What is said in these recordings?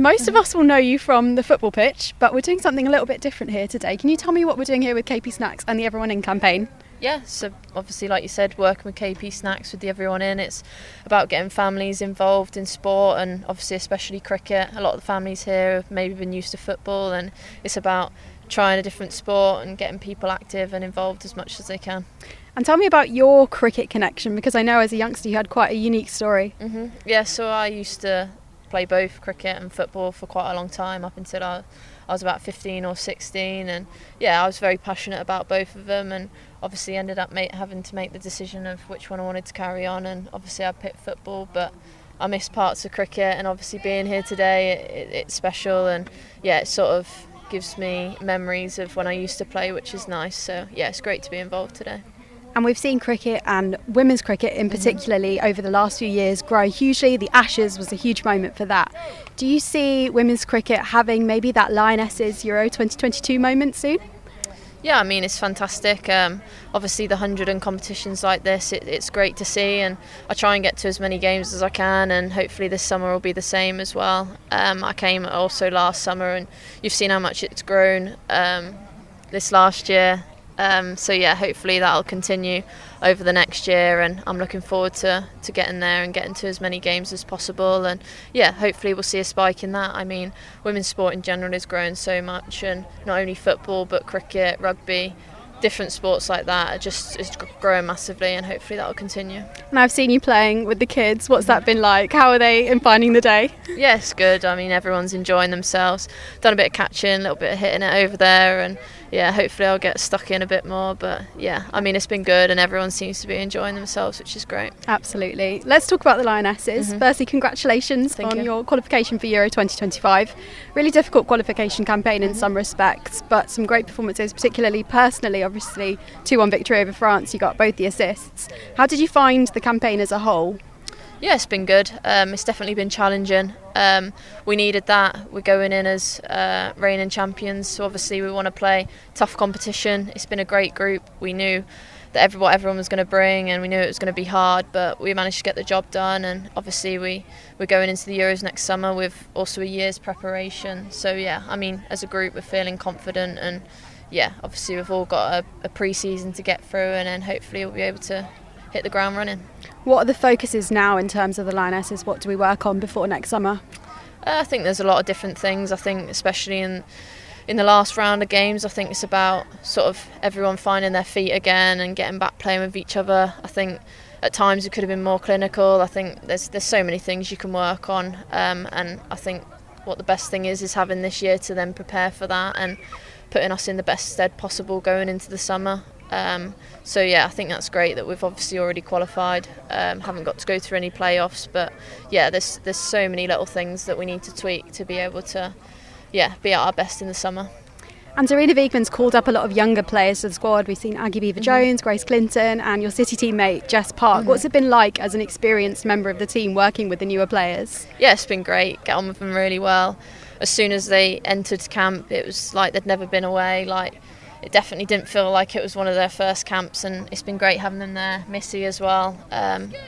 most of us will know you from the football pitch, but we're doing something a little bit different here today. Can you tell me what we're doing here with KP Snacks and the Everyone In campaign? Yeah, so obviously, like you said, working with KP Snacks with the Everyone In, it's about getting families involved in sport, and obviously especially cricket. A lot of the families here have maybe been used to football, and it's about trying a different sport and getting people active and involved as much as they can. And tell me about your cricket connection, because I know as a youngster you had quite a unique story. Yeah, so I used to play both cricket and football for quite a long time, up until I was about 15 or 16, and yeah, I was very passionate about both of them, and obviously ended up having to make the decision of which one I wanted to carry on, and obviously I picked football, but I missed parts of cricket, and obviously being here today, it's special, and yeah, it sort of gives me memories of when I used to play, which is nice. So yeah, it's great to be involved today. And we've seen cricket, and women's cricket in particularly, over the last few years grow hugely. The Ashes was a huge moment for that. Do you see women's cricket having maybe that Lionesses Euro 2022 moment soon? Yeah, I mean, it's fantastic. Obviously, the 100 and competitions like this, it's great to see, and I try and get to as many games as I can, and hopefully this summer will be the same as well. I came also last summer, and you've seen how much it's grown this last year. So yeah, hopefully that'll continue over the next year, and I'm looking forward to getting there and getting to as many games as possible, and yeah, hopefully we'll see a spike in that. I mean, women's sport in general is growing so much, and not only football but cricket, rugby, different sports like that just is growing massively, and hopefully that'll continue. And I've seen you playing with the kids. What's that been like? How are they in finding the day? Yeah, it's good. I mean, everyone's enjoying themselves. Done a bit of catching, a little bit of hitting it over there, and yeah, hopefully I'll get stuck in a bit more. But yeah, I mean, it's been good, and everyone seems to be enjoying themselves, which is great. Absolutely. Let's talk about the Lionesses. Firstly, congratulations on your qualification for Euro 2025. Really difficult qualification campaign in some respects, but some great performances, particularly personally. Obviously, 2-1 victory over France. You got both the assists. How did you find the campaign as a whole? Yeah, it's been good. It's definitely been challenging. We needed that. We're going in as reigning champions, so obviously we want to play tough competition. It's been a great group. We knew that what everyone was going to bring, and we knew it was going to be hard, but we managed to get the job done, and obviously we're going into the Euros next summer with also a year's preparation. So yeah, I mean, as a group we're feeling confident, and yeah, obviously we've all got a pre-season to get through, and then hopefully we'll be able to hit the ground running. What are the focuses now in terms of the Lionesses? What do we work on before next summer? I think there's a lot of different things. I think especially in the last round of games, I think it's about sort of everyone finding their feet again and getting back playing with each other. I think at times it could have been more clinical. I think there's so many things you can work on, and I think what the best thing is having this year to then prepare for that and putting us in the best stead possible going into the summer. So yeah, I think that's great that we've obviously already qualified, haven't got to go through any playoffs, but yeah, there's so many little things that we need to tweak to be able to be at our best in the summer. And Serena Wiegman's called up a lot of younger players to the squad. We've seen Aggie Beaver-Jones, Grace Clinton, and your City teammate Jess Park. What's it been like as an experienced member of the team working with the newer players? Yeah, it's been great. Get on with them really well. As soon as they entered camp, it was like they'd never been away. It definitely didn't feel like it was one of their first camps, and it's been great having them there. Missy as well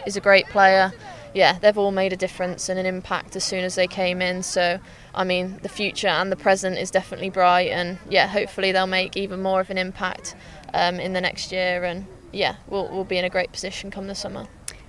is a great player. Yeah, they've all made a difference and an impact as soon as they came in. So, I mean, the future and the present is definitely bright, and yeah, hopefully they'll make even more of an impact in the next year, and yeah, we'll be in a great position come the summer.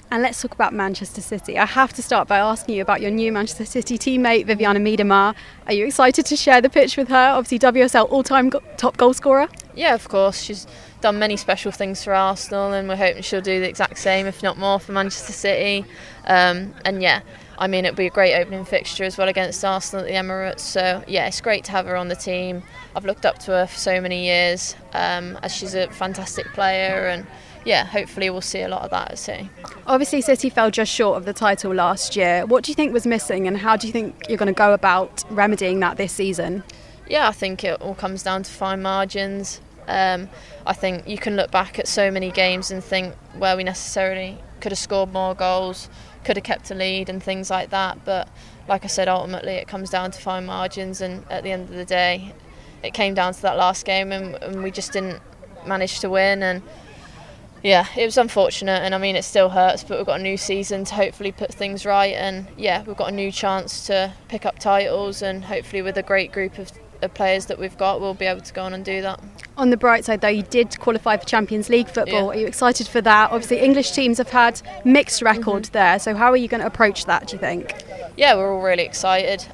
And let's talk about Manchester City. I have to start by asking you about your new Manchester City teammate, Viviana Miedema. Are you excited to share the pitch with her? Obviously, WSL all-time top goal scorer. Yeah, of course. She's done many special things for Arsenal, and we're hoping she'll do the exact same, if not more, for Manchester City. And yeah, I mean, it'll be a great opening fixture as well against Arsenal at the Emirates. So yeah, it's great to have her on the team. I've looked up to her for so many years, as she's a fantastic player, and yeah, hopefully we'll see a lot of that at City. Obviously, City fell just short of the title last year. What do you think was missing, and how do you think you're going to go about remedying that this season? Yeah, I think it all comes down to fine margins. I think you can look back at so many games and think where we necessarily could have scored more goals, could have kept a lead and things like that. But like I said, ultimately it comes down to fine margins, and at the end of the day, it came down to that last game, and we just didn't manage to win. And Yeah, it was unfortunate, and I mean it still hurts, but we've got a new season to hopefully put things right, and yeah, we've got a new chance to pick up titles, and hopefully with a great group of players that we've got, we'll be able to go on and do that. On the bright side though, you did qualify for Champions League football. Are you excited for that? Obviously English teams have had mixed record there, so how are you going to approach that, do you think? Yeah, we're all really excited.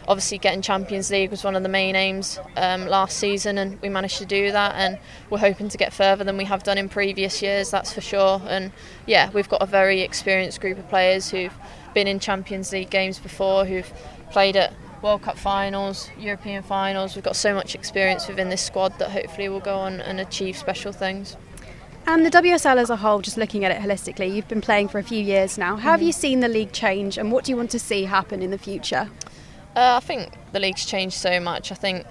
Obviously getting Champions League was one of the main aims last season, and we managed to do that, and we're hoping to get further than we have done in previous years, that's for sure. And yeah, we've got a very experienced group of players who've been in Champions League games before, who've played at World Cup finals, European finals. We've got so much experience within this squad that hopefully we'll go on and achieve special things. And the WSL as a whole, just looking at it holistically, you've been playing for a few years now. How have you seen the league change, and what do you want to see happen in the future? I think the league's changed so much. I think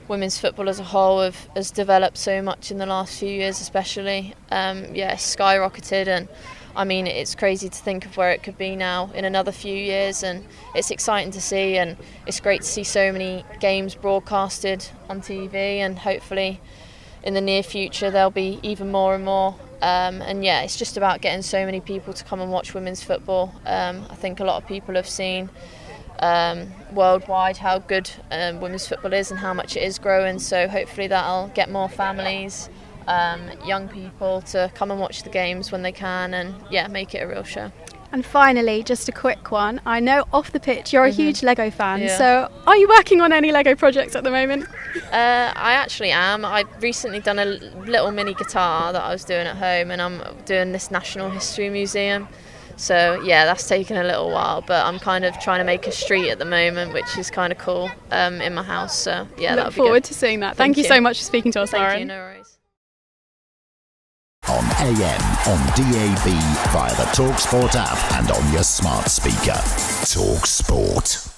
women's football as a whole has developed so much in the last few years especially. It's skyrocketed, and I mean it's crazy to think of where it could be now in another few years, and it's exciting to see, and it's great to see so many games broadcasted on TV, and hopefully in the near future there'll be even more and more. And yeah, it's just about getting so many people to come and watch women's football. I think a lot of people have seen worldwide how good women's football is and how much it is growing, so hopefully that'll get more families, young people to come and watch the games when they can, and yeah, make it a real show. And finally, just a quick one. I know off the pitch you're a huge Lego fan, so are you working on any Lego projects at the moment? I actually am. I've recently done a little mini guitar that I was doing at home, and I'm doing this National History Museum. So yeah, that's taken a little while, but I'm kind of trying to make a street at the moment, which is kind of cool in my house. So yeah, that'll be good. Look forward to seeing that. Thank you so much for speaking to us, Lauren. Thank you, no worries. On AM, on DAB, via the talkSPORT app and on your smart speaker. talkSPORT.